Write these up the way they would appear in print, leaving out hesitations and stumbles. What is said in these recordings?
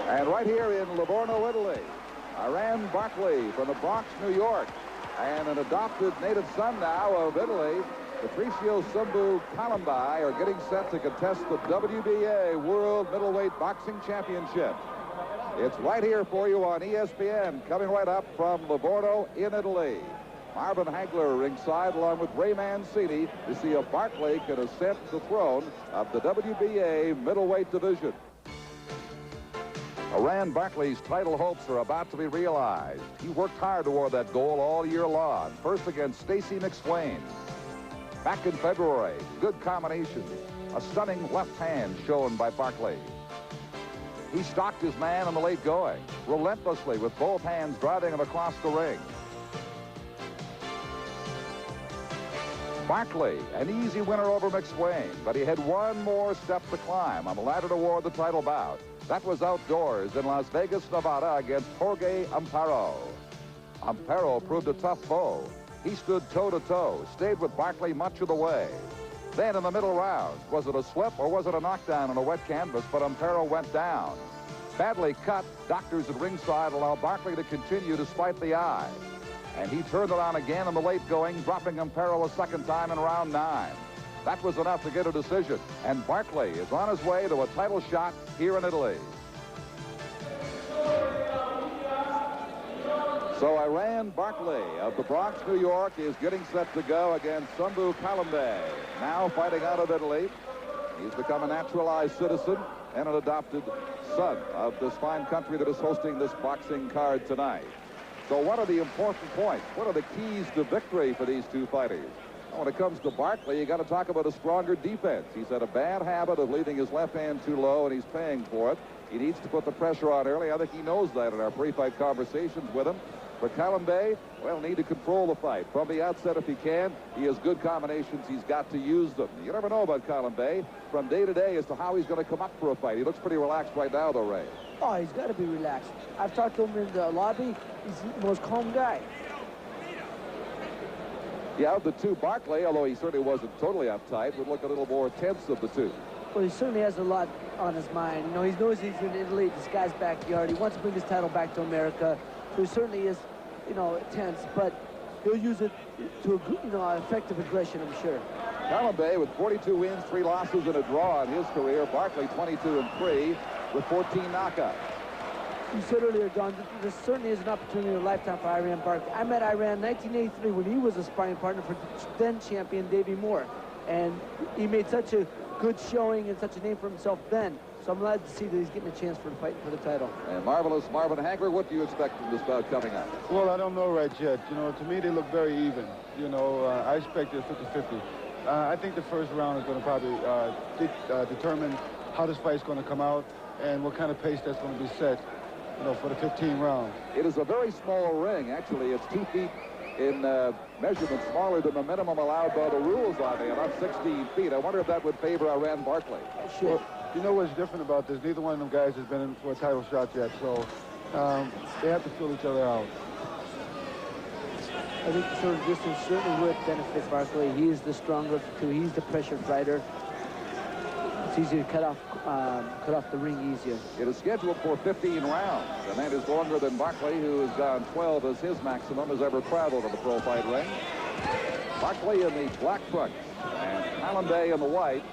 And right here in Livorno, Italy, Barkley from the Bronx, New York, and an adopted native son now of Italy, Patricio Sumbu Kalambay, are getting set to contest the WBA World Middleweight Boxing Championship. It's right here for you on ESPN, coming right up from Livorno in Italy. Marvin Hagler ringside along with Ray Mancini to see if Barkley can ascend the throne of the WBA middleweight division. Barkley's title hopes are about to be realized. He worked hard toward that goal all year long, first against Stacy McSwain. Back in February, good combination, a stunning left hand shown by Barkley. He stalked his man in the late going, relentlessly with both hands driving him across the ring. Barkley, an easy winner over McSwain, but he had one more step to climb on the ladder toward the title bout. That was outdoors in Las Vegas, Nevada against Jorge Amparo. Amparo proved a tough foe. He stood toe-to-toe, stayed with Barkley much of the way. Then in the middle round, was it a slip or was it a knockdown on a wet canvas, but Amparo went down. Badly cut, doctors at ringside allowed Barkley to continue despite the eye. And he turned it on again in the late going, dropping Amparo a second time in round 9. That was enough to get a decision, and Barkley is on his way to a title shot here in Italy. So Barkley of the Bronx, New York, is getting set to go against Sumbu Kalambay, now fighting out of Italy. He's become a naturalized citizen and an adopted son of this fine country that is hosting this boxing card tonight. So what are the important points? What are the keys to victory for these two fighters? When it comes to Barkley, you got to talk about a stronger defense. He's had a bad habit of leaving his left hand too low, and he's paying for it. He needs to put the pressure on early. I think he knows that in our pre-fight conversations with him. For Kalambay, well, need to control the fight. From the outset, if he can, he has good combinations. He's got to use them. You never know about Kalambay from day to day as to how he's going to come up for a fight. He looks pretty relaxed right now, though, Ray. Oh, he's got to be relaxed. I've talked to him in the lobby. He's the most calm guy. Yeah, of the two, Barkley, although he certainly wasn't totally uptight, would look a little more tense of the two. Well, he certainly has a lot on his mind. You know, he knows he's in Italy, this guy's backyard. He wants to bring his title back to America. So he certainly is, you know, tense, but he'll use it to, you know, effective aggression, I'm sure. Kalambay with 42 wins, 3 losses, and a draw in his career. Barkley 22-3 with 14 knockouts. You said earlier, Don, this certainly is an opportunity of a lifetime for Barkley. I met Iran in 1983 when he was a sparring partner for then-champion Davey Moore. And he made such a good showing and such a name for himself then. So I'm glad to see that he's getting a chance for the fight for the title. And marvelous Marvin Hagler, what do you expect from this bout coming up? Well, I don't know right yet. You know, to me, they look very even. You know, I expect it 50-50. I think the first round is going to probably determine how this fight's going to come out and what kind of pace that's going to be set, you know, for the 15 rounds. It is a very small ring. Actually, it's 2 feet in measurement smaller than the minimum allowed by the rules on there, not 16 feet. I wonder if that would favor Barkley. Sure. Well, you know what's different about this? Neither one of them guys has been in for a title shot yet, so they have to fill each other out. I think the short distance certainly would benefit Barkley. He is the stronger of the two. He's the pressure fighter. It's easier to cut off the ring easier. It is scheduled for 15 rounds, and that is longer than Barkley, who has gone 12 as his maximum has ever traveled in the pro fight ring. Barkley in the black trunks and Kalambay in the white.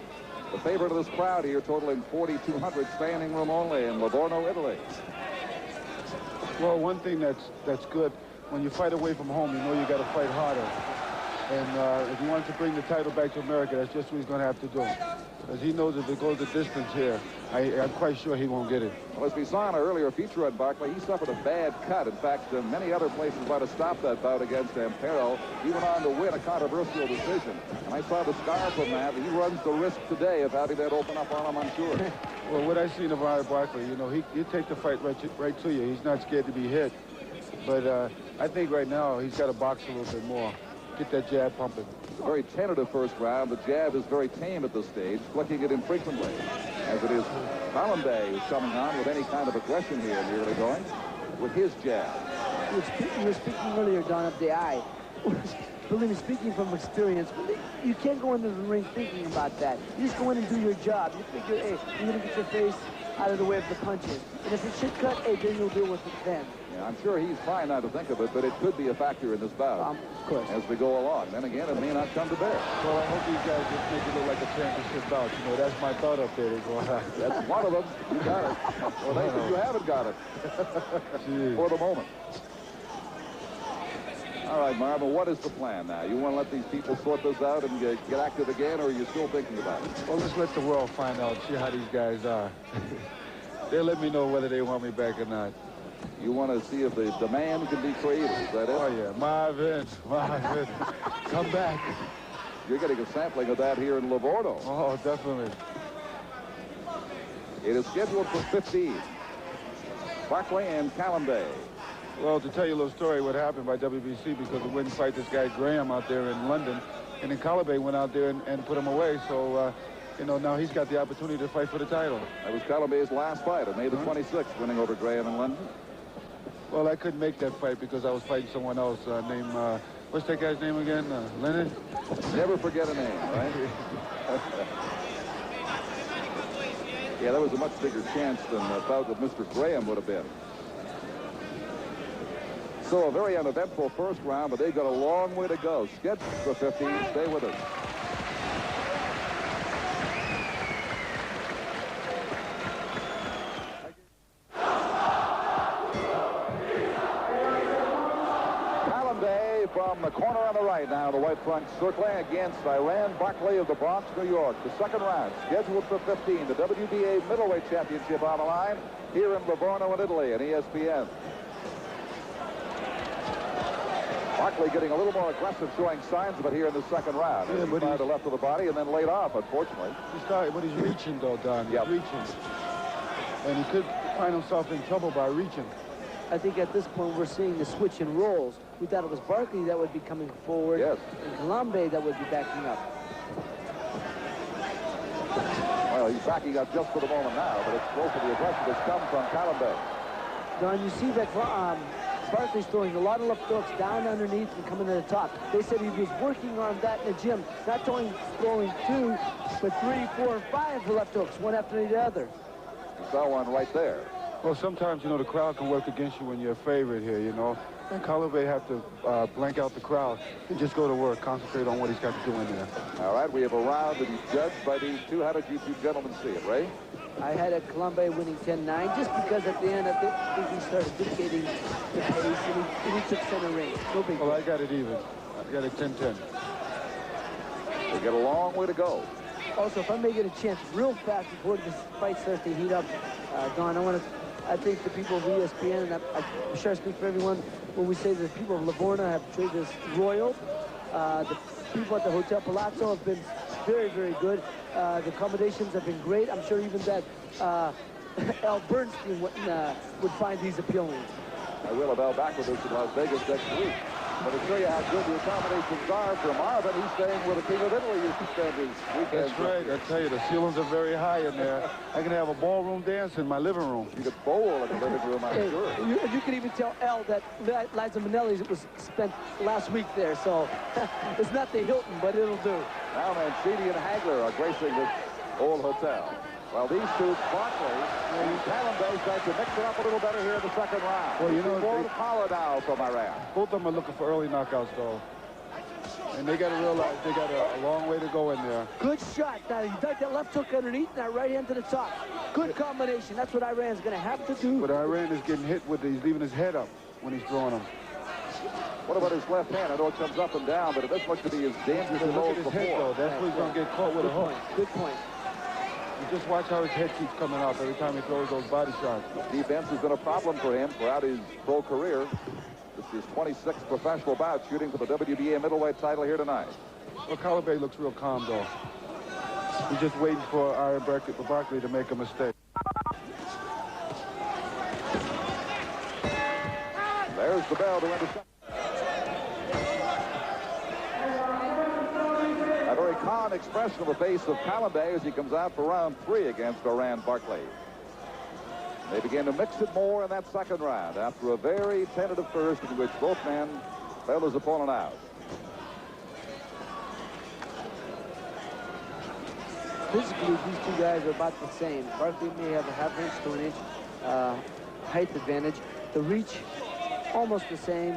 The favorite of this crowd here, totaling 4,200, standing room only in Livorno, Italy. Well, one thing that's good, when you fight away from home, you know you got to fight harder. And if he wants to bring the title back to America, that's just what he's going to have to do. Because he knows if it goes the distance here, I'm quite sure he won't get it. Well, as we saw in our earlier feature on Barkley, he suffered a bad cut. In fact, many other places might have stopped that bout against Amparo. He went on to win a controversial decision. And I saw the scar from that. He runs the risk today of having that open up on him, I'm sure. Well, what I've seen of Barkley, you know, he'll take the fight right to you. He's not scared to be hit. But I think right now he's got to box a little bit more. Get that jab pumping. Very tentative first round. The jab is very tame at this stage, flicking it infrequently. As it is, Kalambay is coming on with any kind of aggression here in the early going with his jab. You were speaking earlier, Don, of the eye. Believe me, speaking from experience, you can't go into the ring thinking about that. You just go in and do your job. You figure, hey, you're going to get your face out of the way of the punches. And if it's shit cut, hey, then you'll deal with it then. Yeah, I'm sure he's trying not to think of it, but it could be a factor in this bout. Of course. As we go along. Then again, it may not come to bear. Well, I hope these guys just make it look like a championship bout. You know, that's my thought up there. That's one of them. You got it. Well, Nathan, you haven't got it. For the moment. All right, Marvin, what is the plan now? You want to let these people sort this out and get active again, or are you still thinking about it? Well, let's let the world find out, see how these guys are. They'll let me know whether they want me back or not. You want to see if the demand can be created, is that it? Oh, yeah. Marvin, come back. You're getting a sampling of that here in Livorno. Oh, definitely. It is scheduled for 15. Barkley and Kalambay. Well, to tell you a little story, what happened by WBC, because they wouldn't fight this guy Graham out there in London, and then Kalambay went out there and put him away. So, you know, now he's got the opportunity to fight for the title. That was Kalambay's last fight on May the 26th, winning over Graham in London. Well, I couldn't make that fight because I was fighting someone else named, what's that guy's name again? Lennon? Never forget a name, right? Yeah, that was a much bigger chance than the bout with Mr. Graham would have been. So a very uneventful first round, but they've got a long way to go. Scheduled for 15. Stay with us. Kalambay from the corner on the right now, the white front circling against Barkley of the Bronx, New York. The second round scheduled for 15. The WBA Middleweight Championship on the line here in Livorno in Italy on ESPN. Barkley getting a little more aggressive, showing signs of it here in the second round. Yeah, he fired the left of the body and then laid off, unfortunately. But he's reaching, though, Don. He's reaching. And he could find himself in trouble by reaching. I think at this point we're seeing the switch in roles. We thought it was Barkley that would be coming forward. Yes. And Kalambay that would be backing up. Well, he's backing up just for the moment now, but it's most of the aggression has come from Kalambay. Don, you see that Barkley's throwing a lot of left hooks down underneath and coming to the top. They said he was working on that in the gym, not throwing 2, but 3, 4, and 5 left hooks, one after the other. You saw one right there. Well, sometimes, you know, the crowd can work against you when you're a favorite here, you know. And Kalambay have to blank out the crowd and just go to work, concentrate on what he's got to do in there. All right, we have a round that is judged by these two. How did you two gentlemen see it, Ray? I had a Kalambay winning 10-9 just because at the end I think he started dictating the pace and he took center range. No big deal. Well, I got it even. I got it 10-10. We got a long way to go. Also, if I may get a chance real fast before this fight starts to heat up, Don, I think the people of ESPN, and I'm sure I speak for everyone when we say that the people of Livorno have treated us royal. The people at the Hotel Palazzo have been very, very good. The accommodations have been great. I'm sure even that Al Bernstein would find these appealing. I will have Al back with us in Las Vegas next week. But to show you how good the accommodations are for Marvin, he's staying where the King of Italy used to spend his weekends. That's right. I tell you, the ceilings are very high in there. I can have a ballroom dance in my living room. You could bowl in the living room, I'm sure. You can even tell Al that Liza Minnelli's was spent last week there, so it's not the Hilton, but it'll do. Now Mancini and Hagler are gracing this old hotel. Well, these two, Barkley and Kalambay, start to mix it up a little better here in the second round. Well, you know, more power now from Iran. Both of them are looking for early knockouts, though. And they got to realize they got a long way to go in there. Good shot. Now, he dug that left hook underneath and that right hand to the top. Good combination. That's what Iran's going to have to do. But Iran is getting hit with he's leaving his head up when he's throwing them. What about his left hand? I know it comes up and down, but it doesn't look to be as dangerous as look those at his before. head, though. That's where he's going to get caught with a hook. Good point. You just watch how his head keeps coming up every time he throws those body shots. Defense has been a problem for him throughout his pro career. This is 26th professional bout shooting for the WBA middleweight title here tonight. Well, Kalambay looks real calm, though. He's just waiting for Barkley to make a mistake. There's the bell to end the second. A very calm expression on the face of Kalambay as he comes out for round 3 against Barkley. They begin to mix it more in that second round after a very tentative first in which both men bailed his opponent out. physically, these two guys are about the same. Barkley may have a half inch to an inch height advantage. The reach, almost the same.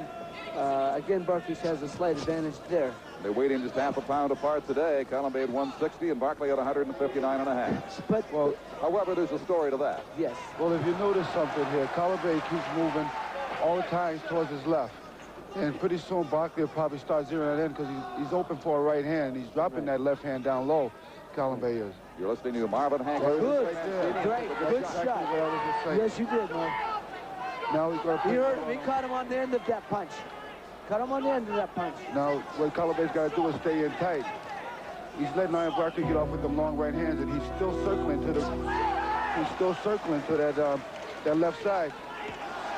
Again, Barkley has a slight advantage there. They're weighting just half a pound apart today. Kalambay at 160 and Barkley at 159.5. But, well, however, there's a story to that. Yes. Well, if you notice something here, Kalambay keeps moving all the time towards his left. And pretty soon, Barkley will probably start zeroing that in because he's open for a right hand. He's dropping that left hand down low, Kalambay is. You're listening to Marvin Hank. Good. Right there. Great. Good shot. What I was just saying. Yes, you did, Marv. Now he's going to... He heard him. He caught him on the end of that punch. Cut him on the end of that punch. Now, what Kalambay's got to do is stay in tight. He's letting Iron Barkley get off with them long right hands, and he's still circling to the... He's still circling to that that left side.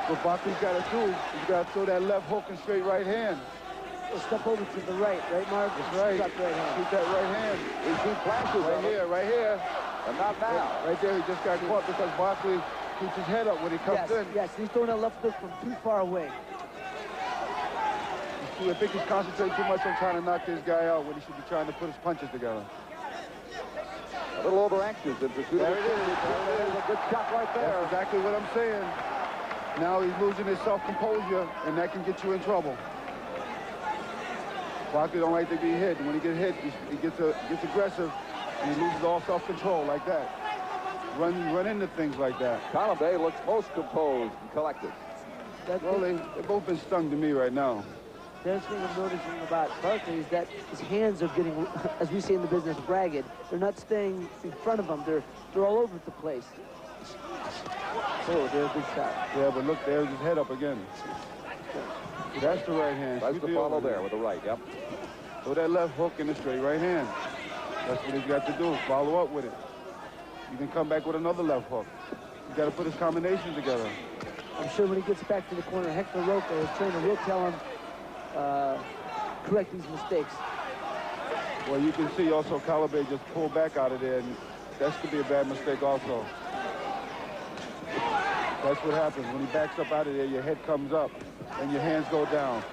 What Barkley's got to do, he's got to throw that left hook and straight right hand. We'll step over to the right, Marv? That's right. Right hand. Shoot that right hand. We see flashes right here. And not now. Right there, he just got caught because Barkley keeps his head up when he comes in. Yes, he's throwing that left hook from too far away. I think he's concentrating too much on trying to knock this guy out when he should be trying to put his punches together. A little over anxious in pursuit. There it is. A good shot right there. That's exactly what I'm saying. Now he's losing his self-composure, and that can get you in trouble. Barkley don't like to be hit. And when he gets hit, he gets aggressive, and he loses all self-control like that. Run into things like that. Kalambay looks most composed and collected. Well, they've both been stung to me right now. The other thing I'm noticing about Barkley is that his hands are getting, as we say in the business, ragged. They're not staying in front of him. They're all over the place. Oh, they're a good shot. Yeah, but look, there's his head up again. That's the right hand. Tries to follow there with the right, yep. Throw that left hook in the straight right hand. That's what he's got to do, follow up with it. You can come back with another left hook. He's got to put his combination together. I'm sure when he gets back to the corner, Hector Roca, his trainer, will tell him, correct these mistakes. Well, you can see also Kalambay just pulled back out of there, and that could be a bad mistake also. That's what happens. When he backs up out of there, your head comes up, and your hands go down.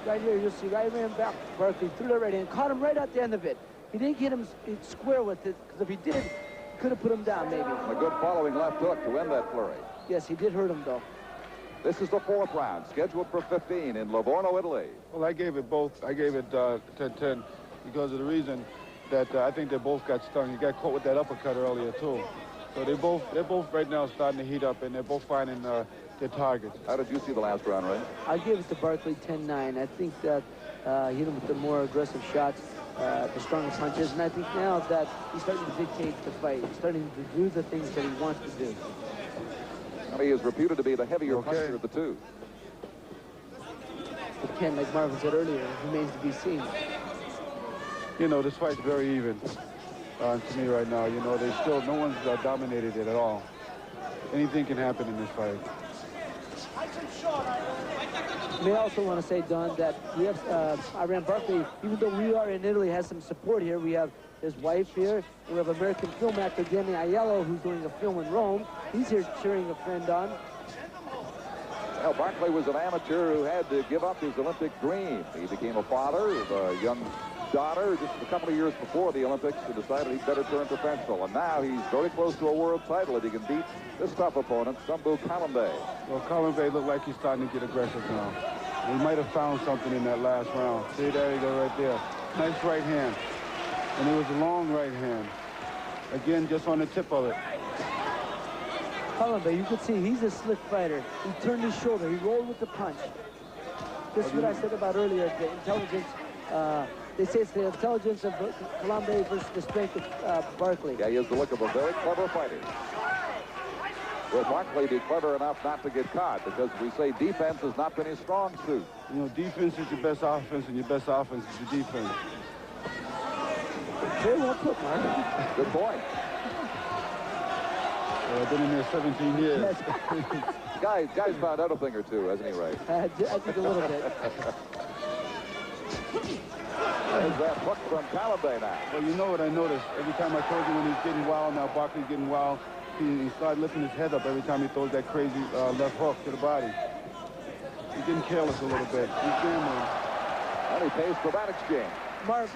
Right here, you'll see, right ran back, Barkley threw that right hand, caught him right at the end of it. He didn't get him square with it, because if he did, he could have put him down, maybe. A good following left hook to end that flurry. Yes, he did hurt him, though. This is the fourth round, scheduled for 15 in Livorno, Italy. Well, I gave it both. I gave it 10-10 because of the reason that I think they both got stung. He got caught with that uppercut earlier, too. So they're both right now starting to heat up, and they're both finding their targets. How did you see the last round, Ray? I gave it to Barkley 10-9. I think that he hit him with the more aggressive shots, the stronger punches, and I think now that he's starting to dictate the fight. He's starting to do the things that he wants to do. And he is reputed to be the heavier puncher of the two. But Ken, like Marvin said earlier, remains to be seen. You know, this fight's very even to me right now. You know, no one's dominated it at all. Anything can happen in this fight. May I also want to say, Don, that we have Iran Barkley, even though we are in Italy, has some support here. We have his wife here. We have American film actor Danny Aiello, who's doing a film in Rome. He's here cheering a friend on. Well, Barkley was an amateur who had to give up his Olympic dream. He became a father of a young daughter just a couple of years before the Olympics and decided he'd better turn professional. And now he's very close to a world title if he can beat this tough opponent, Sumbu Kalambay. Well, Kalambay looked like he's starting to get aggressive now. He might have found something in that last round. See, there you go right there. Nice right hand. And it was a long right hand. Again, just on the tip of it. Kalambay, you can see he's a slick fighter. He turned his shoulder. He rolled with the punch. This is what I said about earlier, the intelligence. They say it's the intelligence of Kalambay versus the strength of Barkley. Yeah, he has the look of a very clever fighter. Will Barkley be clever enough not to get caught? Because we say defense has not been his strong suit. You know, defense is your best offense, and your best offense is your defense. Very well put, Mark. Good point. Well, I've been in there 17 years. Yes. Guy's found out a thing or two, hasn't he, Ray? I think a little bit. There's that hook from Kalambay now. Well, you know what I noticed? Every time I told you when he's getting wild, now Barkley's getting wild, he started lifting his head up every time he throws that crazy left hook to the body. He's getting careless a little bit. He's gambling. And he pays for that exchange. Marv,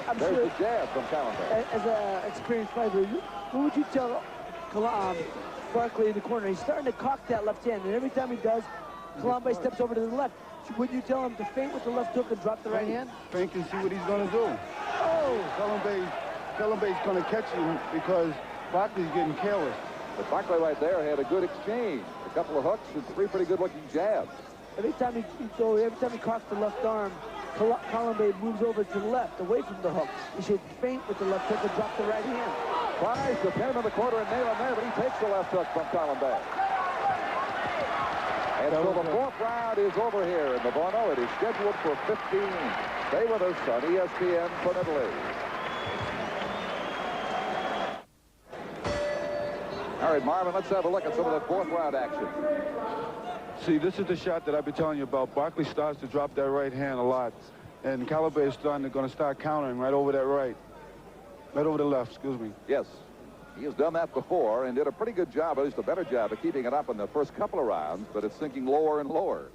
I'm There's sure the jab from Kalambay. as an experienced fighter, what would you tell Barkley in the corner? He's starting to cock that left hand, and every time he does, Kalambay steps over to the left. Would you tell him to feint with the left hook and drop the right hand? Feint and see what he's going to do. Oh! Kalambay's going to catch him because Barkley's getting careless. But Barkley right there had a good exchange. A couple of hooks and 3 pretty good-looking jabs. Every time he cocks the left arm, Kalambay moves over to the left, away from the hook. He should feint with the left hook and drop the right hand. Tries to pin him in the corner and nail him there, but he takes the left hook from Kalambay. And so the 4th round is over here in Livorno. It is scheduled for 15. Stay with us on ESPN from Italy. All right, Marvin, let's have a look at some of that 4th round action. See, this is the shot that I've been telling you about. Barkley starts to drop that right hand a lot. And Kalambay is going to start countering right over that right. Right over the left, excuse me. Yes, he has done that before and did a pretty good job, at least a better job of keeping it up in the first couple of rounds, but it's sinking lower and lower.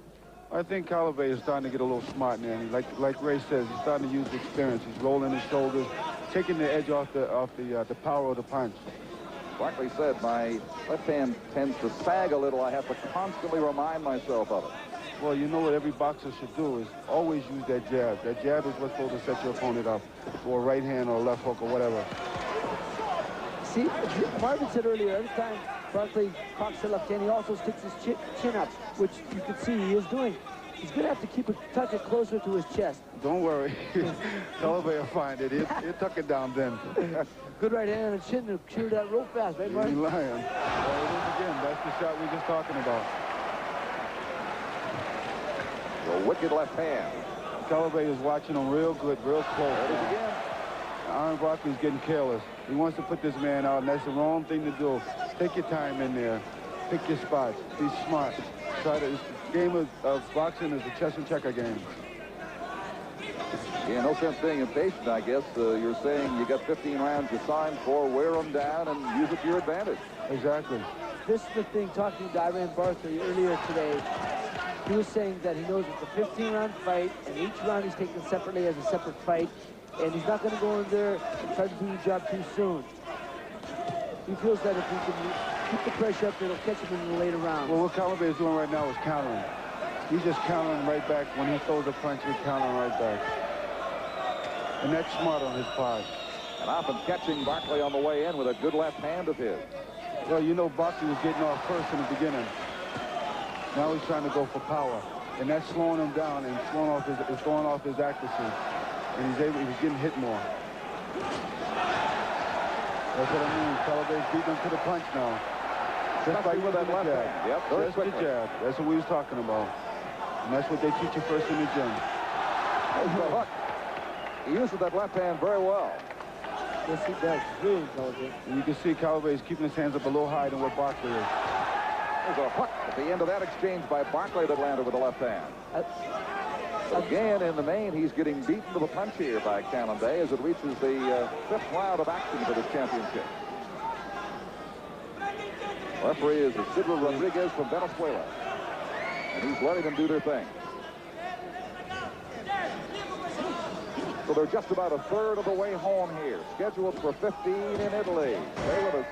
I think Kalambay is starting to get a little smart now. Like Ray says, he's starting to use the experience. He's rolling his shoulders, taking the edge off the power of the punch. Barkley said, my left hand tends to sag a little. I have to constantly remind myself of it. Well, you know what every boxer should do is always use that jab. That jab is what's supposed to set your opponent up for a right hand or a left hook or whatever. See, Marvin said earlier, every time Barkley cocks the left hand, he also sticks his chin up, which you can see he is doing. He's going to have to tuck it closer to his chest. Don't worry. Kalambay will find it. He'll tuck it down then. Good right hand and chin to clear that real fast, right, Marvin? You're lying. There it is again. That's the shot we were just talking about. The wicked left hand. Kalambay is watching him real good, real close. There it is again. Aaron Barkley's getting careless. He wants to put this man out, and that's the wrong thing to do. Take your time in there. Pick your spots. Be smart. The game of boxing is a chess and checker game. Yeah, no sense being impatient, I guess. You're saying you got 15 rounds to sign for, wear them down, and use it to your advantage. Exactly. This is the thing, talking to Iran Barkley earlier today. He was saying that he knows it's a 15-round fight, and each round he's taken separately as a separate fight, and he's not going to go in there and try to do the job too soon. He feels that if he can keep the pressure up, it'll catch him in the later rounds. Well, what Kalambay is doing right now is countering. He's just countering right back. When he throws a punch, he's countering right back. And that's smart on his part. And often catching Barkley on the way in with a good left hand of his. Well, you know, Barkley was getting off first in the beginning. Now he's trying to go for power. And that's slowing him down and throwing off his accuracy. And he's getting hit more. That's what I mean. Kalambay's beating him to the punch now. Just like with that left hand. Yep, that's the jab. That's what we was talking about. And that's what they teach you first in the gym. There's the hook. He uses that left hand very well. Yes, he does. Really intelligent. And you can see Kalambay is keeping his hands up a little higher than what Barkley is. There's a hook at the end of that exchange by Barkley that landed with the left hand. Again, in the main, he's getting beaten to the punch here by Kalambay as it reaches the 5th round of action for this championship. Referee is Isidro Rodriguez from Venezuela, and he's letting them do their thing. So they're just about a third of the way home here. Scheduled for 15 in Italy. Stay with us.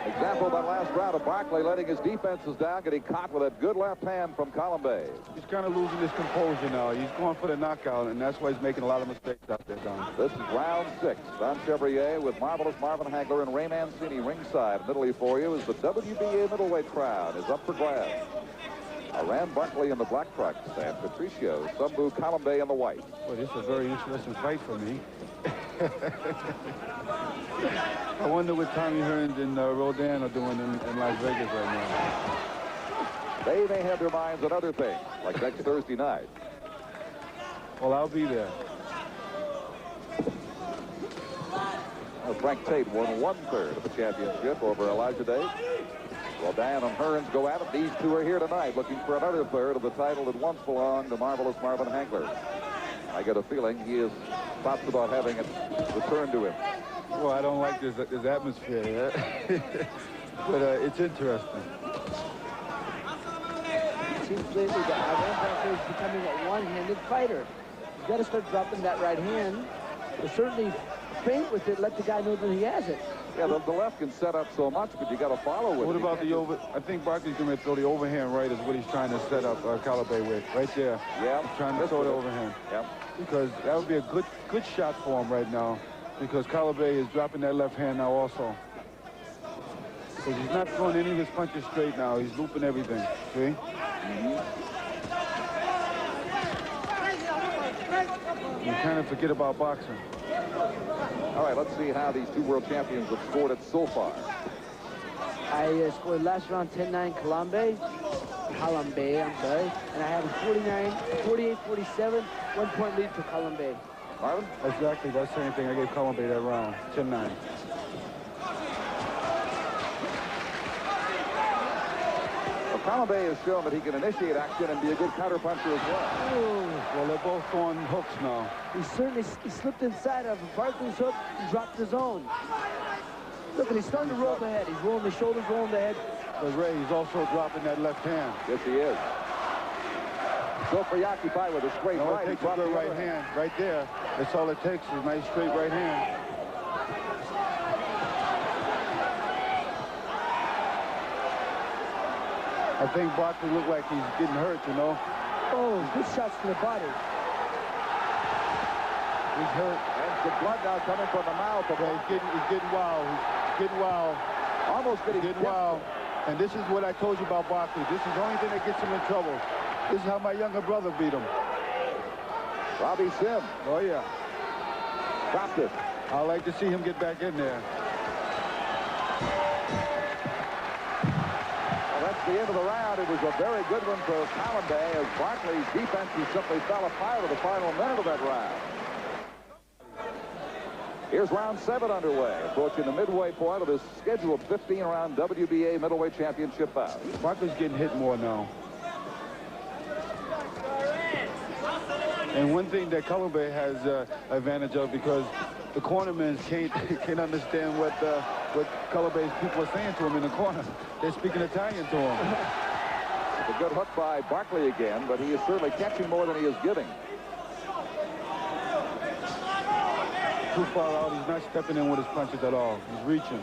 Example that last round of Barkley letting his defenses down, getting caught with a good left hand from Kalambay. He's kind of losing his composure now. He's going for the knockout, and that's why he's making a lot of mistakes out there, Don. This is round 6. Don Chevrier with marvelous Marvin Hagler and Ray Mancini ringside. In Italy for you as the WBA middleweight crown is up for grabs. Iran Barkley in the black trunks and Patricio Sumbu Kalambay in the white. Well, this is a very interesting fight for me. I wonder what Tommy Hearns and Rodan are doing in Las Vegas right now. They may have their minds on other things, like next Thursday night. Well, I'll be there. Frank Tate won 1/3 of the championship over Elijah Day. Rodan and Hearns go at it. These two are here tonight looking for another third of the title that once belonged to marvelous Marvin Hagler. I get a feeling he has thoughts about having it returned to him. Well, I don't like this atmosphere, but it's interesting. seems lately that Iran Barkley is becoming a one-handed fighter. He's got to start dropping that right hand. But certainly feint with it, let the guy know that he has it. Yeah, the left can set up so much, but you got to follow with it. What about the over? I think Barkley's going to throw the overhand right is what he's trying to set up Kalambay with. Right there. Yeah. He's trying to throw the overhand. Yep. Because that would be a good shot for him right now. Because Kalambay is dropping that left hand now also. Because he's not throwing any of his punches straight now. He's looping everything. See? You kind of forget about boxing. All right, let's see how these two world champions have scored it so far. I scored last round 10-9 Kalambay, I'm sorry. And I have a 48-47, 1-point lead for Kalambay. Marvin? Exactly, that's the same thing. I gave Kalambay that round, 10-9. Kalambay has shown that he can initiate action and be a good counterpuncher as well. Ooh. Well, they're both throwing hooks now. He slipped inside of Barkley's hook and dropped his own. Look, he's starting to roll the head. He's rolling the shoulders, rolling the head. But Ray, he's also dropping that left hand. Yes, he is. So preoccupied with a straight right. It takes a good right hand right there. That's all it takes is a nice straight right hand. I think Barkley looked like he's getting hurt, you know. Oh, good shots to the body. He's hurt. And the blood now coming from the mouth. Yeah, he's getting wild. He's getting wild. Almost getting wild. And this is what I told you about Barkley. This is the only thing that gets him in trouble. This is how my younger brother beat him. Robbie Sim. Oh, yeah. Dropped it. I'd like to see him get back in there. That's the end of the round. It was a very good one for Kalambay as Barkley's defense simply fell apart at the final minute of that round. Here's round 7 underway, approaching the midway point of this scheduled 15-round WBA Middleweight Championship bout. Barkley's getting hit more now. And one thing that Kalambay has advantage of, because the cornermen can't understand what Kalambay's people are saying to him in the corner. They're speaking Italian to him. It's a good hook by Barkley again, but he is certainly catching more than he is giving. Too far out. He's not stepping in with his punches at all. He's reaching.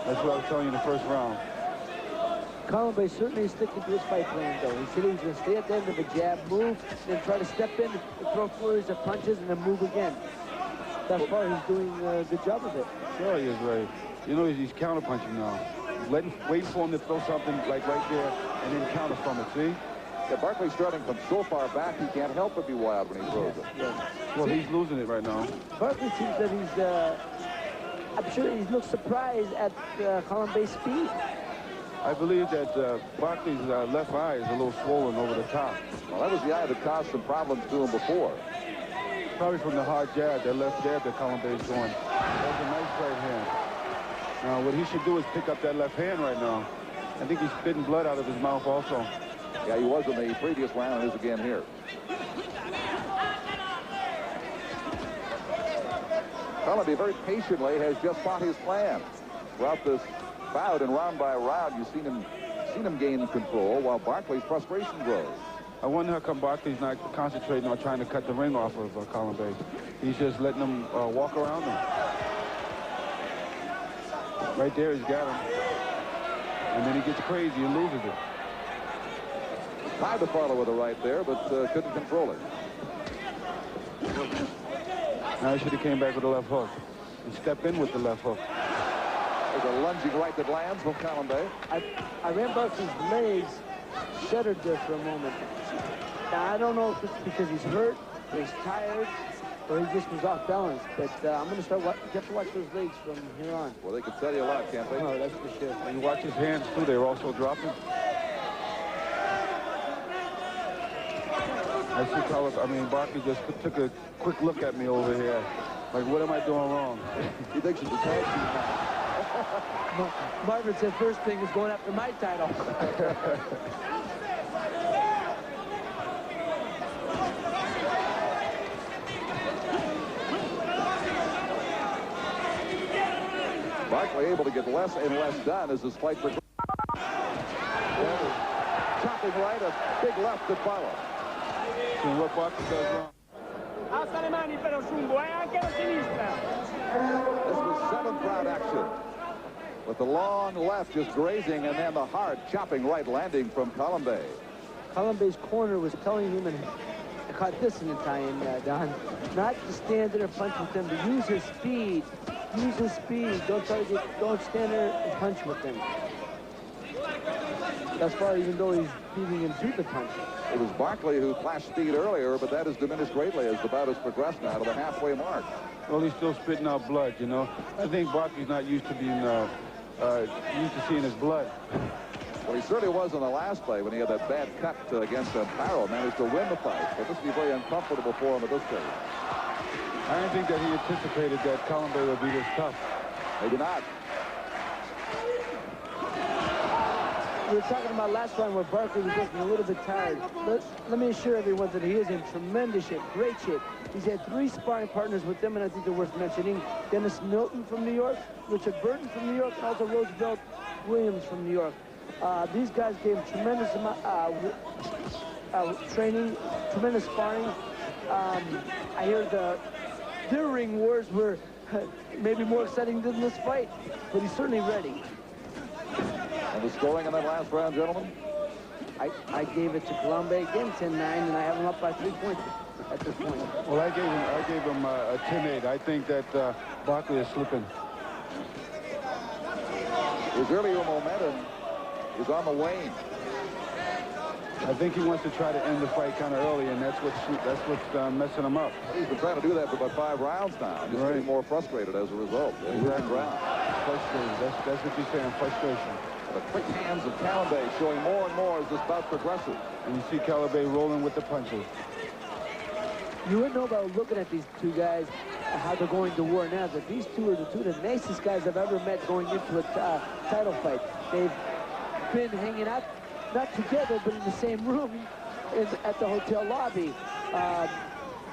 That's what I was telling you in the first round. Kalambay certainly is sticking to his fight plan, though. He said he was going to stay at the end of a jab, move, then try to step in and throw flurries of punches and then move again. Thus far, he's doing a good job of it. Sure he is, Ray. You know, he's counter-punching now. He's waiting for him to throw something like right there and then counter from it, see? Yeah, Barkley's starting from so far back, he can't help but be wild when he throws it. Yeah. Well, he's losing it right now. Barkley seems that he's, I'm sure he looks surprised at Kalambay's speed. I believe that Barkley's left eye is a little swollen over the top. Well, that was the eye that caused some problems to him before. Probably from the hard jab, that left jab that Kalambay is going. That's a nice right hand. Now, what he should do is pick up that left hand right now. I think he's spitting blood out of his mouth also. Yeah, he was in the previous round and is again here. Kalambay very patiently has just fought his plan. Throughout this bout and round by round, you've seen him gain control while Barkley's frustration grows. I wonder how come Barkley's not concentrating on trying to cut the ring off of Kalambay. He's just letting him walk around him. Right there, he's got him. And then he gets crazy and loses it. Tried to follow with the right there, but couldn't control it. Now he should have came back with the left hook and stepped in with the left hook. There's a lunging right that lands from Kalambay. I ran Barkley's legs shuddered there for a moment. Now, I don't know if it's because he's hurt, or he's tired, or he just was off balance. But I'm going to start have to watch those legs from here on. Well, they can tell you a lot, can't they? Oh, that's for sure. And you watch his hands, too. They're also dropping. I see Barkley just took a quick look at me over here. Like, what am I doing wrong? He thinks it's a tag team now. Marvin said first thing is going after my title. Barkley able to get less and less done as this fight progresses. Chop jumping right, a big left to follow. So what Barkley does wrong. Alza le mani però Sumbu, anche la sinistra. This was 7th round action. With the long left just grazing and then the hard chopping right landing from Kalambay. Kalambay's corner was telling him, and I caught this in Italian, Don, not to stand there and punch with him, to use his speed. Use his speed. Don't stand there and punch with him. That's far, even though he's beating him to the punch. It was Barkley who flashed speed earlier, but that has diminished greatly as the bout has progressed now to the halfway mark. Well, he's still spitting out blood, you know. I think Barkley's not used to being used to seeing his blood. Well, he certainly was in the last play when he had that bad cut against Amparo, managed to win the fight. But this will be very uncomfortable for him at this stage. I don't think that he anticipated that Kalambay would be this tough. Maybe not. We were talking about last round where Barkley was looking a little bit tired. Let me assure everyone that he is in tremendous shape, great shape. He's had 3 sparring partners with him, and I think they're worth mentioning. Dennis Milton from New York, Richard Burton from New York, and also Roosevelt Williams from New York. These guys gave him tremendous amount training, tremendous sparring. I hear their ring wars were maybe more exciting than this fight, but he's certainly ready. And the scoring in that last round, gentlemen? I gave it to Kalambay again, 10-9, and I have him up by 3 points at this point. Well, I gave him a 10-8. I think that Barkley is slipping. His earlier momentum is on the wane. I think he wants to try to end the fight kind of early, and that's what's messing him up. He's been trying to do that for about 5 rounds now. Just getting more frustrated as a result. Exactly. Frustration. That's what you're saying, frustration. The quick hands of Kalambay showing more and more as this bout progresses. And you see Kalambay rolling with the punches. You wouldn't know about looking at these 2 guys how they're going to war now, that these 2 are the 2 of the nicest guys I've ever met going into a title fight. They've been hanging out, not together, but in the same room at the hotel lobby.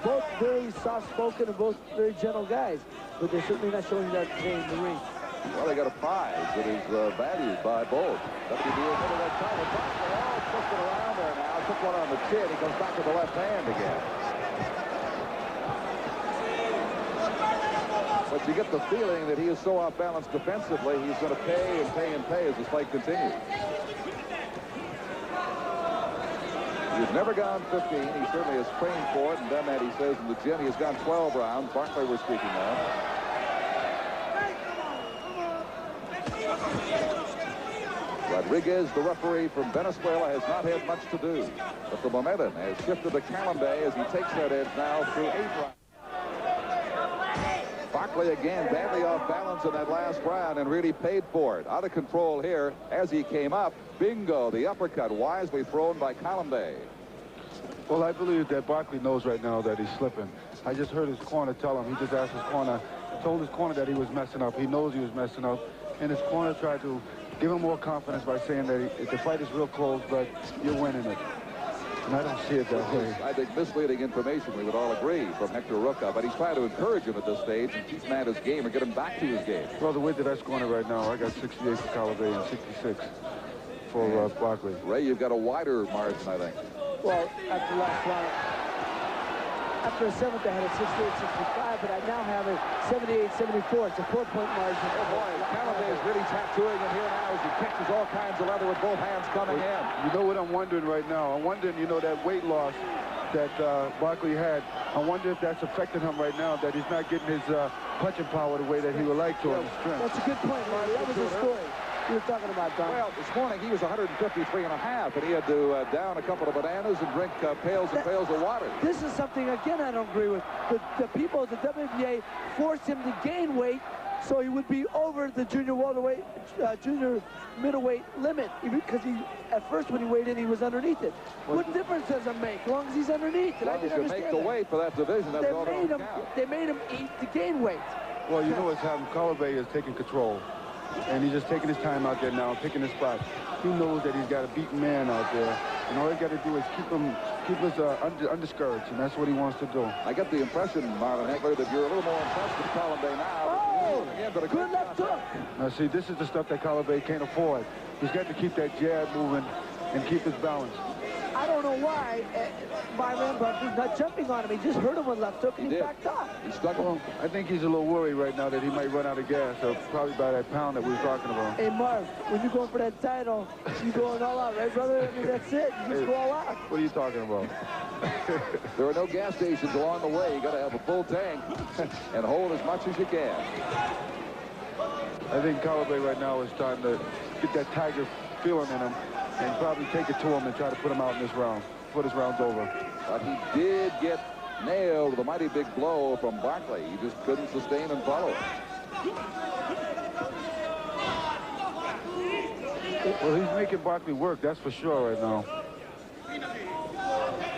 Both very soft-spoken and both very gentle guys, but they're certainly not showing that today in the ring. Well, they got a prize that is valued by both. WBA Middle that title. Oh, twisted around there now. Took one on the chin. He comes back to the left hand again. But you get the feeling that he is so off-balance defensively, he's going to pay and pay and pay as this fight continues. He's never gone 15. He certainly has trained for it and done that, he says, in the gym. He has gone 12 rounds. Barkley we're speaking of. Rodriguez, the referee from Venezuela, has not had much to do. But the momentum has shifted to Kalambay as he takes that edge now through 8 rounds. Barkley again badly off balance in that last round and really paid for it. Out of control here as he came up. Bingo, the uppercut wisely thrown by Kalambay. Well, I believe that Barkley knows right now that he's slipping. I just heard his corner tell him. He just asked his corner, told his corner that he was messing up. He knows he was messing up. And his corner tried to give him more confidence by saying that the fight is real close, but you're winning it. And I don't see it that way. I think misleading information, we would all agree, from Hector Rucka, but he's trying to encourage him at this stage and keep him at his game or get him back to his game. Well, the way that I scored it right now, I got 68 for Kalambay and 66 for Barkley. Ray, you've got a wider margin, I think. Well, after last round, after a 7th, I had a 68-65, but I now have a 78-74. It's a 4-point margin. Oh, boy, Kalambay is really tattooing in here now as he catches all kinds of leather with both hands coming in. You know what I'm wondering right now? I'm wondering, you know, that weight loss that Barkley had, I wonder if that's affecting him right now, that he's not getting his punching power the way that he would like to on the strength. That's a good point, Marty. That was the story you were talking about, Don. Well, this morning he was 153.5, and he had to down a couple of bananas and drink pails and pails of water. This is something, again, I don't agree with. The people at the WBA forced him to gain weight so he would be over the junior welterweight, junior middleweight limit, because at first when he weighed in, he was underneath it. What difference does it make as long as he's underneath it? Well, if you make the weight for that division, that's all that counts. They made him eat to gain weight. Well, you know what's happening. Kalambay is taking control. And he's just taking his time out there now, picking his spot. He knows that he's got a beaten man out there. And all he's got to do is keep us undiscouraged, and that's what he wants to do. I get the impression, Marlon Hegler, that you're a little more impressed with Kalambay now. Oh, good left hook. Now, see, this is the stuff that Kalambay can't afford. He's got to keep that jab moving and keep his balance. I don't know why Myron Barkley's not jumping on him. He just hurt him with left hook and he backed off. He stuck him. Well, I think he's a little worried right now that he might run out of gas, or probably by that pound that we were talking about. Hey, Marv, when you're going for that title, you're going all out, right, brother? I mean, that's it. You just go all out. What are you talking about? There are no gas stations along the way. You got to have a full tank and hold as much as you can. I think Kalambay right now is starting to get that Tiger feeling in him and probably take it to him and try to put him out in this round. Put his rounds over. But he did get nailed with a mighty big blow from Barkley. He just couldn't sustain and follow it. Well, he's making Barkley work, that's for sure right now.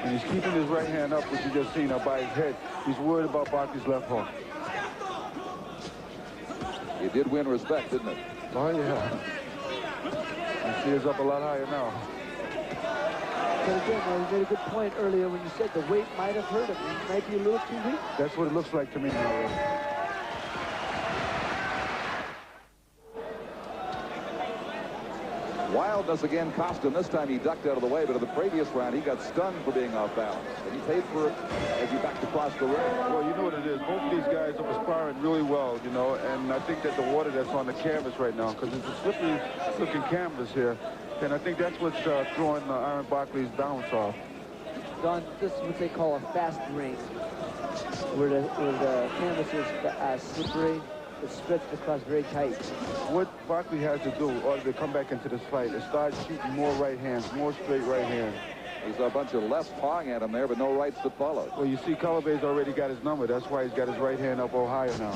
And he's keeping his right hand up, which you just seen up by his head. He's worried about Barkley's left hook. He did win respect, didn't it? Oh, yeah. I see he's up a lot higher now. But again, you made a good point earlier when you said the weight might have hurt him. He might be a little too weak. That's what it looks like to me now. Wildness again cost him. This time he ducked out of the way, but in the previous round he got stunned for being off balance. And he paid for it as he backed across the ring. Well, you know what it is. Both of these guys are sparring really well, you know, and I think that the water that's on the canvas right now, because it's a slippery looking canvas here, and I think that's what's throwing Iron Barkley's balance off. Don, this is what they call a fast ring, where the canvas is slippery. It's stretched across very tight. What Barkley has to do in order to come back into this fight is start shooting more right hands, more straight right hands. There's a bunch of lefts pawing at him there, but no rights to follow. Well, you see Kalambay's already got his number. That's why he's got his right hand up all higher now.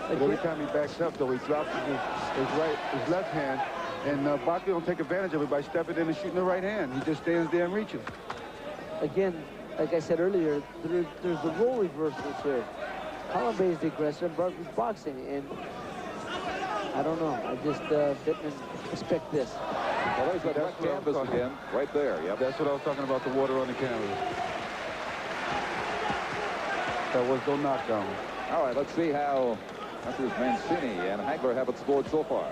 But every time he backs up, though, he drops his left hand, and Barkley don't take advantage of it by stepping in and shooting the right hand. He just stands there and reaches. Again, like I said earlier, there's the role reversals here. Kalambay is the aggressor and Barkley's boxing, and I don't know. I just didn't expect this. Well, there's that wet canvas again, right there. Yep. That's what I was talking about, the water on the canvas. That was no knockdown. All right, let's see how Hunters Mancini and Hagler have it scored so far.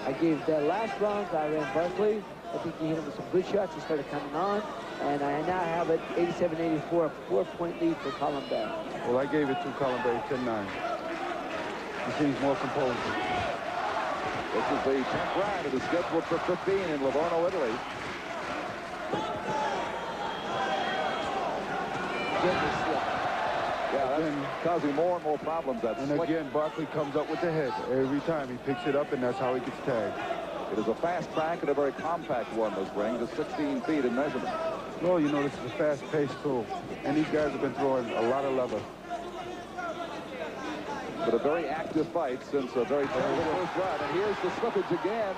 I gave that last round to Iran Barkley. I think he hit him with some good shots. He started coming on, and I now have it 87-84, a 4-point lead for Kalambay. Well, I gave it to Kalambay 10-9. He seems more composed. This is the 10th round. It is scheduled for 15 in Livorno, Italy. Yeah, that's causing more and more problems. And again, Barkley comes up with the head every time. He picks it up, and that's how he gets tagged. It is a fast track and a very compact one, this ring, just 16 feet in measurement. Well, you know, this is a fast-paced tool, and these guys have been throwing a lot of leather. But a very active fight since a very terrible first round. And here's the slippage again.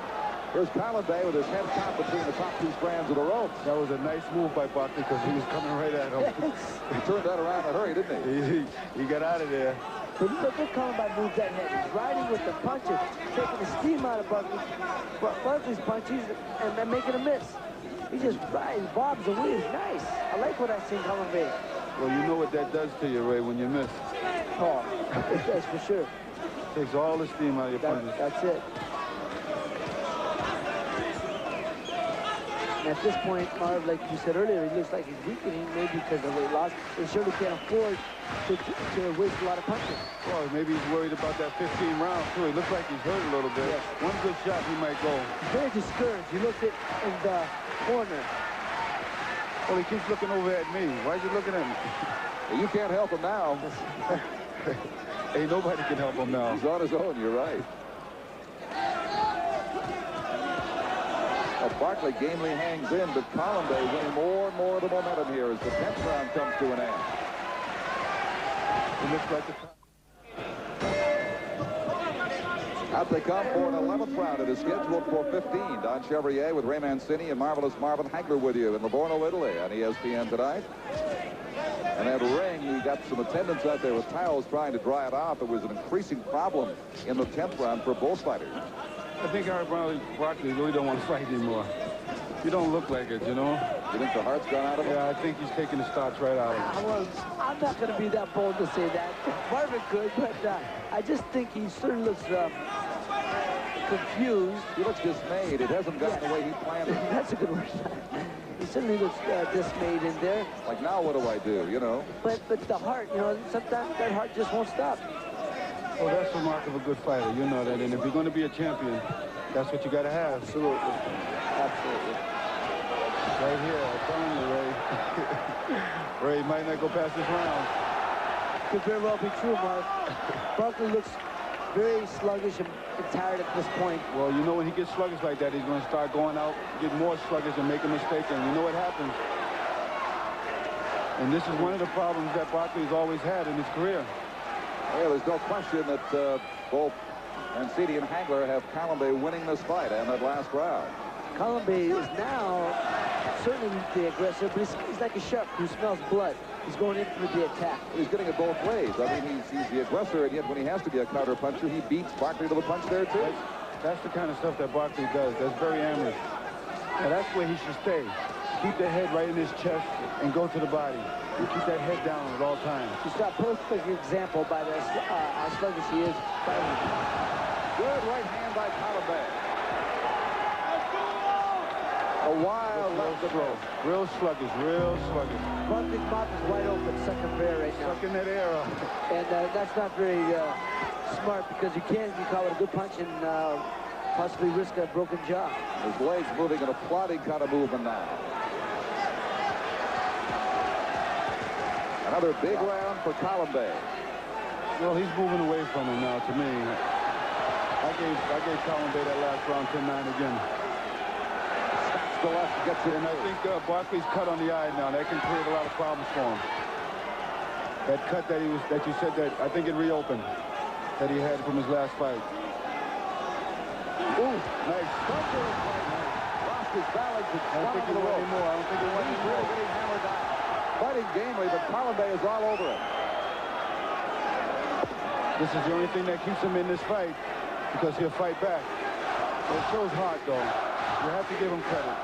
Here's Kalambay with his head caught between the top two strands of the rope. That was a nice move by Barkley because he was coming right at him. He turned that around in a hurry, didn't he? He got out of there. But look at Kalambay move that head. He's riding with the punches, taking the steam out of Barkley's punches and making a miss. He just rides, bobs and weaves. Nice. I like what I see in Kalambay. Well, you know what that does to you, Ray, when you miss. Oh, it does for sure. Takes all the steam out of your punches. That's it. And at this point, Marv, like you said earlier, he looks like he's weakening, maybe because of weight loss. They surely can't afford to waste a lot of punches. Well, maybe he's worried about that 15 rounds, too. He looks like he's hurt a little bit. Yes. One good shot, he might go. He's very discouraged. You look at in the corner. Well, he keeps looking over at me. Why is he looking at me? You can't help him now. Hey, nobody can help him now. He's on his own, you're right. Barkley gamely hangs in, but Kalambay winning more and more of the momentum here as the 10th round comes to an end. It looks like Out they come for an 11th round. It is scheduled for 15. Don Chevrier with Ray Mancini and Marvelous Marvin Hagler with you in Livorno, Italy on ESPN tonight. And that ring, we got some attendants out there with towels trying to dry it off. It was an increasing problem in the 10th round for both fighters. I think Iron Barkley really don't want to fight anymore. You don't look like it, you know? You think the heart's gone out of him? Yeah, I think he's taking the starch right out of him. Well, I'm not going to be that bold to say that. Marvin could, but I just think he certainly looks confused. He looks dismayed. It hasn't gone the way he planned it. That's a good word. He certainly looks dismayed in there. Like, now what do I do, you know? But the heart, you know, sometimes that heart just won't stop. Well, that's the mark of a good fighter. You know that. And if you're going to be a champion, that's what you got to have. Absolutely. Absolutely. Right here, I'm telling you, Ray. Ray might not go past this round. Could very well be true, Mark. Barkley looks very sluggish and tired at this point. Well, you know, when he gets sluggish like that, he's going to start going out, get more sluggish and make a mistake. And you know what happens. And this is one of the problems that Barkley's always had in his career. Yeah, there's no question that both Mancini and Hagler have Kalambay winning this fight and that last round. Kalambay is now certainly the aggressor, but he's like a shark who smells blood. He's going in for the attack. He's getting it both ways. I mean, he's the aggressor, and yet when he has to be a counter puncher, he beats Barkley to the punch there, too. That's the kind of stuff that Barkley does. That's very amateur. Now, that's where he should stay. Keep the head right in his chest and go to the body. You keep that head down at all times. Just a perfect example by this, how sluggish he is. Good right hand by Kalambay. A wild left throw. Real sluggish, real sluggish. Barkley's mouth is wide open, sucking for air right now. Sucking that air up. And that's not very smart, because you call it a good punch and possibly risk a broken jaw. His legs moving in a plodding kind of movement now. Another big round for Kalambay. Well, he's moving away from him now, to me. I gave Kalambay that last round 10-9 again. Stops the left, gets it. And I think Barkley's cut on the eye now. That can create a lot of problems for him. That cut that you said that, I think it reopened, that he had from his last fight. Ooh, nice. Lost his balance. I don't think he went anymore. I don't think he went anymore. Getting hammered down. Fighting gamely, but Kalambay is all over it. This is the only thing that keeps him in this fight, because he'll fight back. It shows heart, though. You have to give him credit.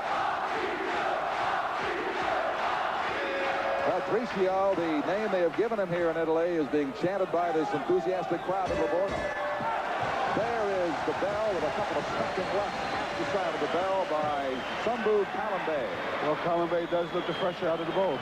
Patricio, the name they have given him here in Italy, is being chanted by this enthusiastic crowd in Livorno. There is the bell with a couple of seconds left at the side of the bell by Sumbu Kalambay. Well, Kalambay does look the fresher out of the both.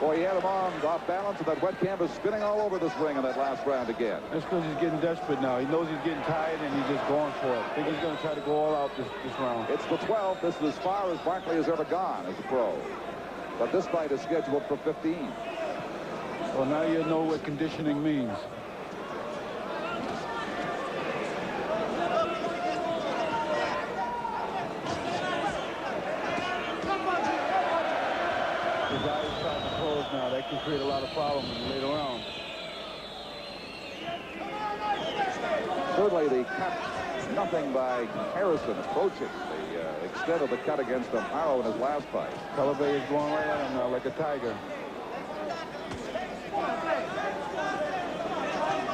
Boy, he had him on off balance, and that wet canvas spinning all over this ring in that last round again. That's because he's getting desperate now. He knows he's getting tired, and he's just going for it. I think he's going to try to go all out this round. It's the 12th. This is as far as Barkley has ever gone as a pro. But this fight is scheduled for 15. Well, now you know what conditioning means. His eyes are starting to close now. That can create a lot of problems later on. Certainly the cut, nothing by Harrison approaching the extent of the cut against Amaro in his last fight. Kalambay is going right at him now like a tiger.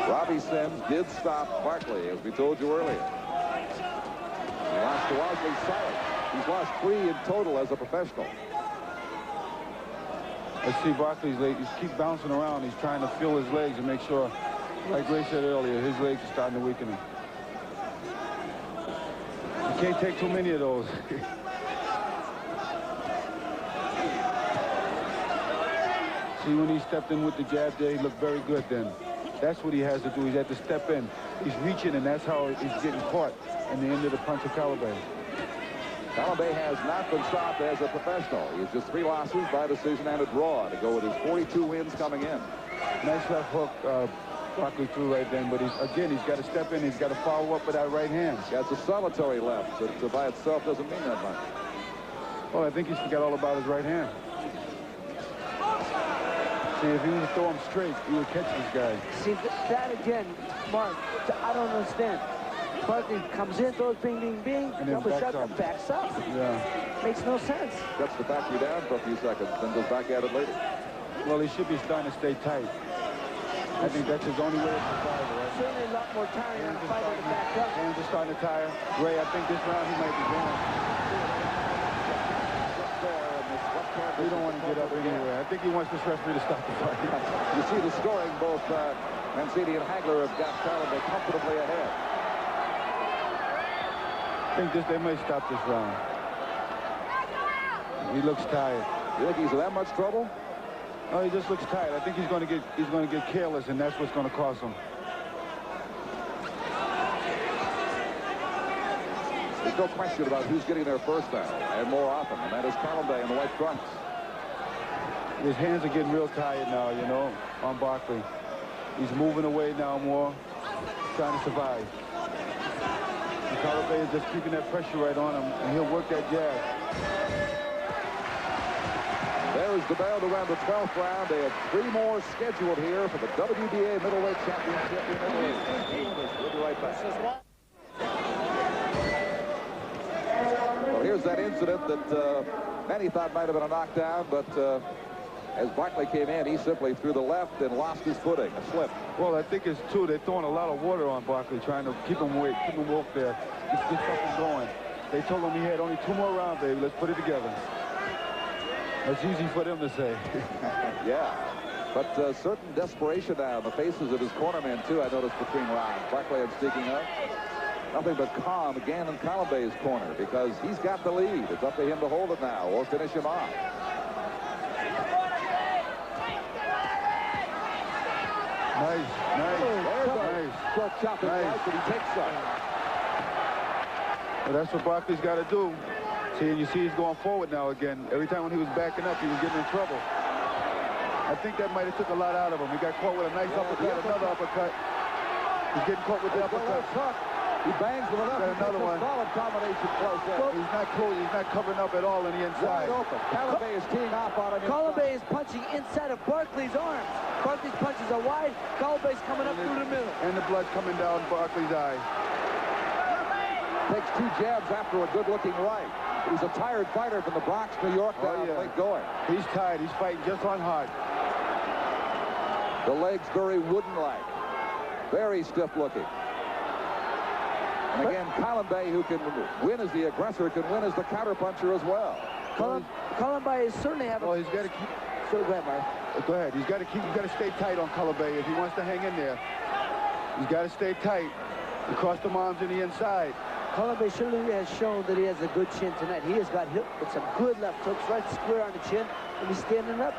Robbie Sims did stop Barkley, as we told you earlier. He lost to Wesley Silent. He's lost 3 in total as a professional. Let's see Barkley's legs. He keeps bouncing around. He's trying to feel his legs and make sure, like Ray said earlier, his legs are starting to weaken him. You can't take too many of those. See, when he stepped in with the jab there, he looked very good then. That's what he has to do. He's had to step in. He's reaching, and that's how he's getting caught in the end of the punch of Kalambay. Kalambay has not been stopped as a professional. He has just 3 losses by decision and a draw to go with his 42 wins coming in. Nice left hook Barkley threw right then, but he's got to step in. He's got to follow up with that right hand. Yeah, it's a solitary left that by itself doesn't mean that much. Well, I think he's forgot all about his right hand. See, if he would throw him straight, he would catch this guy. See, that again, Mark, I don't understand. Barkley comes in, throws bing, bing, bing, and then backs up. Yeah. Makes no sense. Cuts the factory down for a few seconds, then goes back at it later. Well, he should be starting to stay tight. I think that's his only way to survive, right? Certainly a lot more tiring on a fighter to back up. Hands are starting to tire. Ray, I think this round he might be gone. There, and this left hand is He don't want to get up anyway. I think he wants this referee to stop the fight. You see the scoring, both Mancini and Hagler have got Kalambay comfortably ahead. I think they may stop this round. He looks tired. You think he's in that much trouble? No, he just looks tired. I think he's going to get careless, and that's what's going to cost him. There's no question about who's getting there first now, and more often, and that is Kalambay in the white trunks. His hands are getting real tired now, you know, on Barkley. He's moving away now more, trying to survive. And Kalambay is just keeping that pressure right on him, and he'll work that jab. There is the bell to round the 12th round. They have 3 more scheduled here for the WBA Middleweight Championship in Italy. We'll be right back. Well, here's that incident that many thought might have been a knockdown, but as Barkley came in, he simply threw the left and lost his footing, a slip. Well, I think it's too. They're throwing a lot of water on Barkley, trying to keep him awake, keep him up there, get something going. They told him he had only 2 more rounds, baby. Let's put it together. That's easy for them to say. Yeah, but certain desperation now in the faces of his cornermen, too, I noticed between rounds. Barkley and speaking of, nothing but calm again in Kalambay's corner because he's got the lead. It's up to him to hold it now or finish him off. Nice. Short chopping right, but he takes some. Well, that's what Barkley's got to do. See, and you see he's going forward now again. Every time when he was backing up, he was getting in trouble. I think that might have took a lot out of him. He got caught with a nice uppercut, another uppercut. He's getting caught with the uppercut. He bangs with an uppercut. Another one. Solid combination close in. Well, he's not close. He's not covering up at all on the inside. Wide open. Kalambay is teeing off on him. Kalambay is punching inside of Barkley's arms. Barkley's punches are wide. Kalambay's coming up through the middle. And the blood coming down Barkley's eye. Takes 2 jabs after a good-looking right. He's a tired fighter from the Bronx, New York, late going. He's tired. He's fighting just on hard. The legs very wooden-like. Very stiff-looking. And again, Kalambay, who can win as the aggressor, can win as the counterpuncher as well. Kalambay is certainly having... Well, he's got to keep... So go ahead, Mark. Go ahead. He's got to stay tight on Kalambay if he wants to hang in there. He's got to stay tight. Across the arms and the inside. Kalambay surely has shown that he has a good chin tonight. He has got hit with some good left hooks right square on the chin, and he's standing up.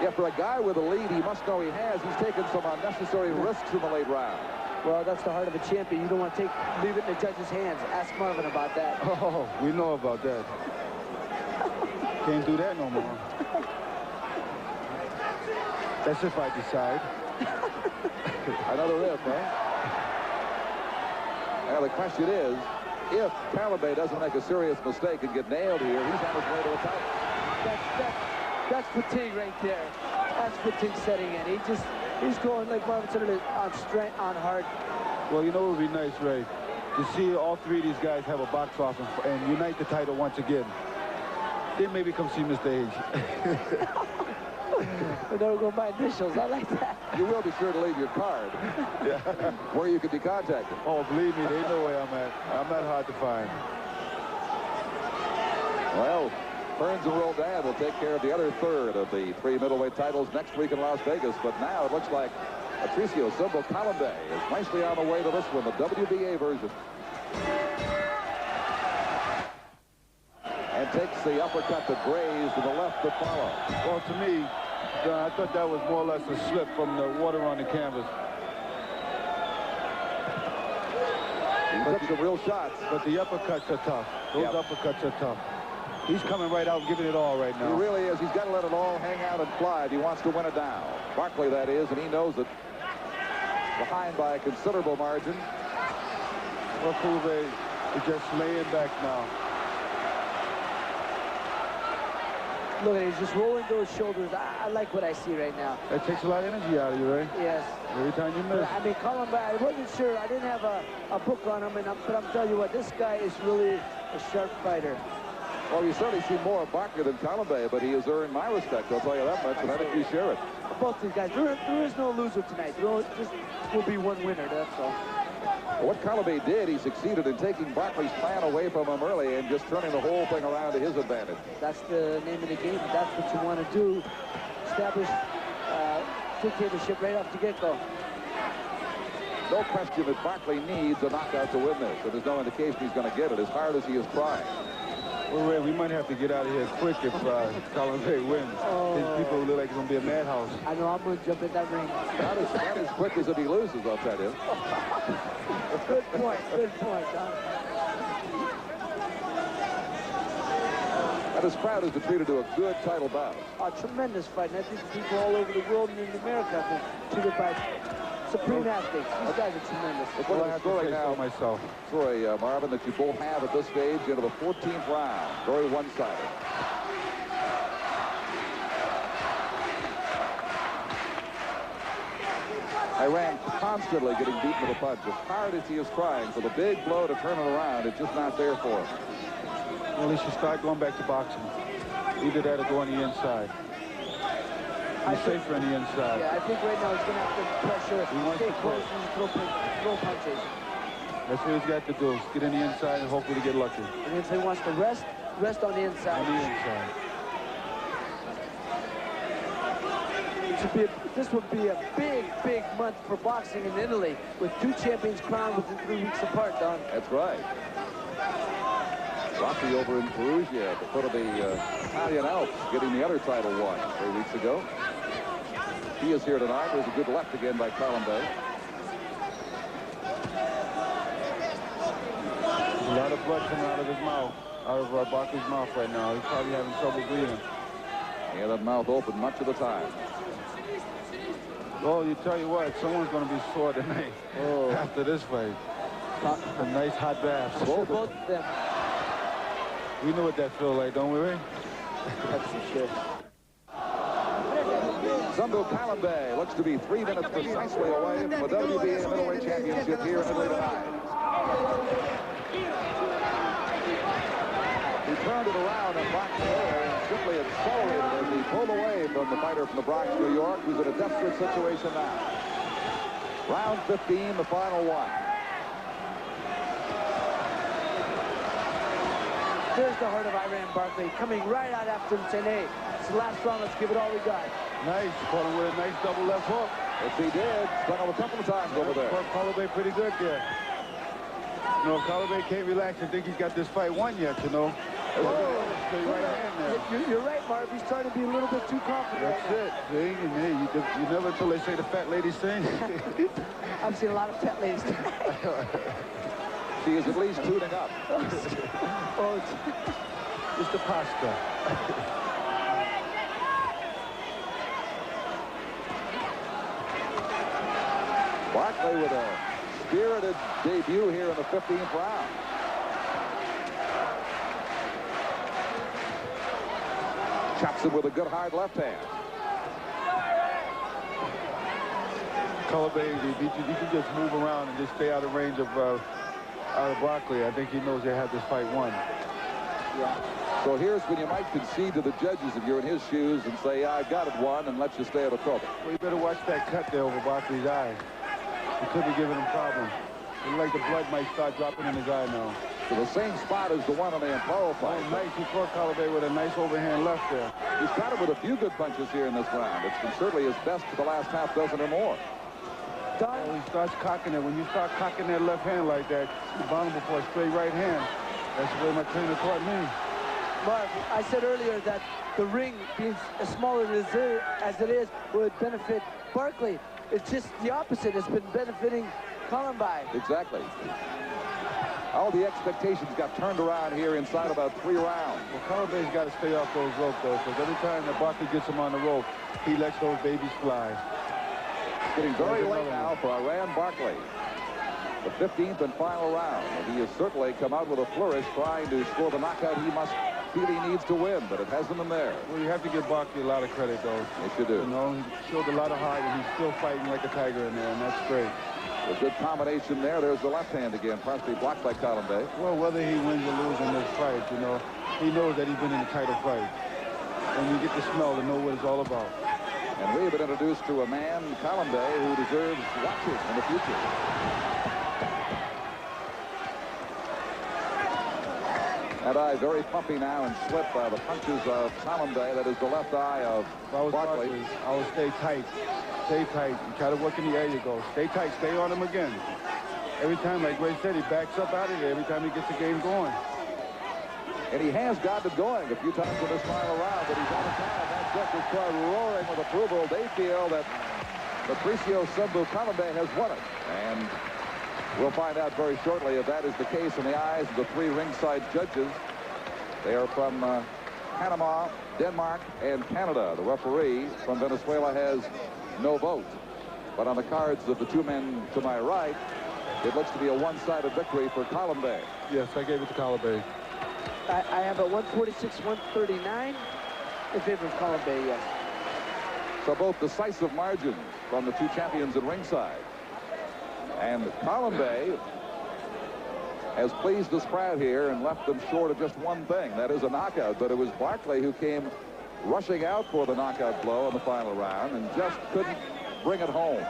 Yeah, for a guy with a lead, he must know he has. He's taken some unnecessary risks in the late round. Well, that's the heart of a champion. You don't want to leave it in the judge's hands. Ask Marvin about that. Oh, we know about that. Can't do that no more. That's if I decide. Another if, huh? Now, the question is, if Kalambay doesn't make a serious mistake and get nailed here, he's on his way to a title. That's fatigue right there. That's fatigue setting in. He's going, like Marvin said, on strength, on heart. Well, you know what would be nice, Ray? To see all 3 of these guys have a box off and unite the title once again. Then maybe come see Mr. H. But don't go by initials. I like that. You will be sure to leave your card where you can be contacted. Oh, believe me, they know where I'm at. I'm not hard to find. Well, Burns and Roldan will take care of the other third of the 3 middleweight titles next week in Las Vegas. But now it looks like Patricio Sumbu Kalambay is nicely on the way to this one, the WBA version. And takes the uppercut that grazed and the left to follow. Well, to me, I thought that was more or less a slip from the water on the canvas. He took some real shots. But the uppercuts are tough. Those uppercuts are tough. He's coming right out, giving it all right now. He really is. He's got to let it all hang out and fly if he wants to win it down. Barkley, that is, and he knows it. Behind by a considerable margin. Well, Kalambay is just laying back now. Look at it, he's just rolling those shoulders. I like what I see right now. That takes a lot of energy out of you, right? Yes. Every time you miss. I mean, Kalambay, I wasn't sure. I didn't have a book on him, but I'm telling you what, this guy is really a sharp fighter. Well, you certainly see more of Barkley than Kalambay, but he has earned my respect, I'll tell you that much, and I think you share it. Both these guys, there is no loser tonight. There just will be one winner, that's all. What Kalambay did, he succeeded in taking Barkley's plan away from him early and just turning the whole thing around to his advantage. That's the name of the game. That's what you want to do. Establish dictatorship right off the get-go. No question that Barkley needs a knockout to win this, and there's no indication he's going to get it, as hard as he is trying. Well, Ray, we might have to get out of here quick if Kalambay wins. These people look like it's going to be a madhouse. I know, I'm going to jump in that ring. Not as quick as if he loses, I'll tell you. Good point, Don. And this crowd has been treated to a good title bout. A tremendous fight, and I think people all over the world and in America have been treated by supreme athletes. These guys are tremendous. Well, I have to say so myself. Story, Marvin, that you both have at this stage into the 14th round. Very one-sided. Iran constantly getting beaten with a punch. As hard as he is trying for the big blow to turn it around, it's just not there for him. Well, he should start going back to boxing. Either that or go on the inside. He's safer on the inside. Yeah, I think right now he's going to have to pressure, stay close, and throw punches. That's what he's got to do, is get in the inside and hopefully get lucky. And if he wants to rest on the inside. On the inside. This would be a big month for boxing in Italy, with 2 champions crowned within 3 weeks apart, Don. That's right. Rocky over in Perugia at the foot of the Italian Alps, getting the other title won 3 weeks ago. He is here tonight. There's a good left again by Kalambay. There's a lot of blood coming out of his mouth, out of Barkley's mouth right now. He's probably having trouble breathing. Yeah, that mouth open much of the time. Oh, you tell you what, someone's going to be sore tonight after this fight. A nice hot bath. Both of them. We know what that feels like, don't we, Ray? That's for sure. Sumbu Kalambay looks to be 3 minutes precisely away from the WBA Middleweight Championship here in Italy tonight. He turned it around and boxed there and simply accelerated as he pulled away from the fighter from the Bronx, New York, who's in a desperate situation now. Round 15, the final one. There's the heart of Iran Barkley coming right out after him saying, hey, it's the last round, let's give it all we got. Nice, caught him with a nice double left hook. Yes, he did. Sprung him a couple of times over there. Caught Kalambay pretty good there. You know, Kalambay can't relax and think he's got this fight won yet, you know. You're right, Marv. He's starting to be a little bit too confident. That's it. See, you never until they say the fat lady sing. I've seen a lot of fat ladies. She is at least tuning up. It's the pasta. Barkley with a spirited debut here in the 15th round. Chops him with a good hard left hand. Kalambay, he can just move around and just stay out of range of Barkley. I think he knows they have this fight won. Yeah. So here's when you might concede to the judges if you're in his shoes and say, yeah, I got it won, and let you stay out of trouble. Well, you better watch that cut there over Barkley's eye. It could be giving him problems. It like the blood might start dropping in his eye now. So the same spot as the one on the Imparo fight. Oh, nice. He caught Kalambay with a nice overhand left there. He's got him with a few good punches here in this round. It's been certainly his best for the last half dozen or more. Oh, he starts cocking it. When you start cocking that left hand like that, you're vulnerable for a straight right hand. That's the way my trainer taught me. Marv, I said earlier that the ring, being as small as it is, would benefit Barkley. It's just the opposite. It's been benefiting Kalambay. Exactly. All the expectations got turned around here inside about 3 rounds. Well, Kalambay's got to stay off those ropes, though, because every time that Barkley gets him on the rope, he lets those babies fly. It's getting very late now for Iran Barkley. The 15th and final round. And he has certainly come out with a flourish trying to score the knockout he must feel he needs to win, but it hasn't been there. Well, you have to give Barkley a lot of credit, though. Yes, you do. You know, he showed a lot of heart, and he's still fighting like a tiger in there, and that's great. A good combination there. There's the left hand again, partially blocked by Kalambay. Well, whether he wins or loses in this fight, you know, he knows that he's been in a title fight. And you get the smell to know what it's all about. And we've been introduced to a man, Kalambay, who deserves watching in the future. That eye very pumpy now and slit by the punches of Kalambay. That is the left eye of Barkley. I would stay tight. Stay tight. You try to work in the air, you go. Stay tight. Stay on him again. Every time, like Ray said, he backs up out of there every time he gets the game going. And he has gotten it going a few times in this final round, but he's out of time. That judges crowd roaring with approval. They feel that Patricio Sumbu Kalambay has won it. And we'll find out very shortly if that is the case in the eyes of the three ringside judges. They are from Panama, Denmark, and Canada. The referee from Venezuela has no vote. But on the cards of the two men to my right, it looks to be a one-sided victory for Kalambay. Yes, I gave it to Kalambay. I have a 146-139 in favor of Kalambay, yes. So both decisive margins from the two champions at ringside. And Kalambay has pleased this crowd here and left them short of just one thing. That is a knockout. But it was Barkley who came rushing out for the knockout blow in the final round and just couldn't bring it home.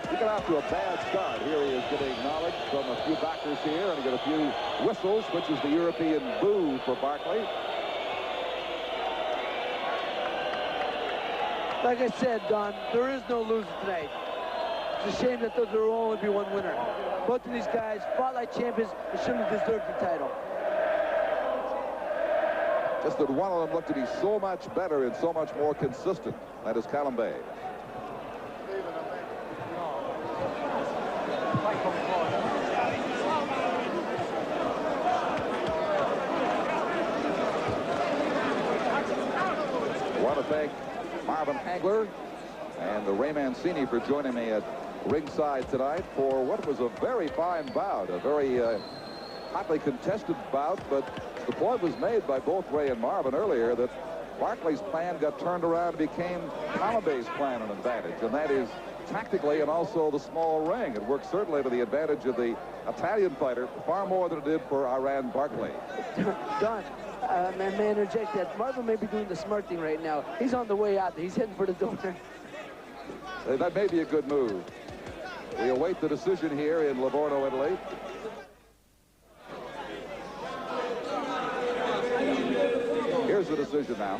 He got off to a bad start. Here he is getting acknowledged from a few backers here, and he got a few whistles, which is the European boo for Barkley. Like I said, Don, there is no loser tonight. It's a shame that there will only be one winner. Both of these guys fought like champions and shouldn't have deserved the title. Just that one of them looked to be so much better and so much more consistent. That is Kalambay. I want to thank Marvin Hagler and Ray Mancini for joining me at ringside tonight for what was a very fine bout, a very hotly contested bout, but the point was made by both Ray and Marvin earlier that Barkley's plan got turned around and became Kalambay's plan an advantage, and that is tactically and also the small ring. It worked certainly to the advantage of the Italian fighter far more than it did for Iran Barkley. Don, may I interject that Marvin may be doing the smart thing right now. He's on the way out. He's heading for the door. That may be a good move. We await the decision here in Livorno, Italy. Here's the decision now.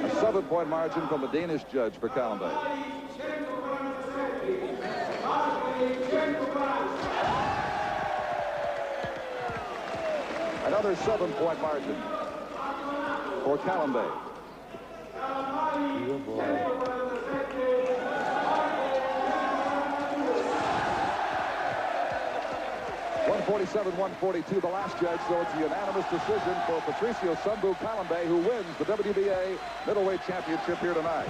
A 7-point margin from the Danish judge for Kalambay. Another 7-point margin for Kalambay. Good boy. 147-142, the last judge, so it's a unanimous decision for Patricio Sumbu Kalambay, who wins the WBA Middleweight Championship here tonight.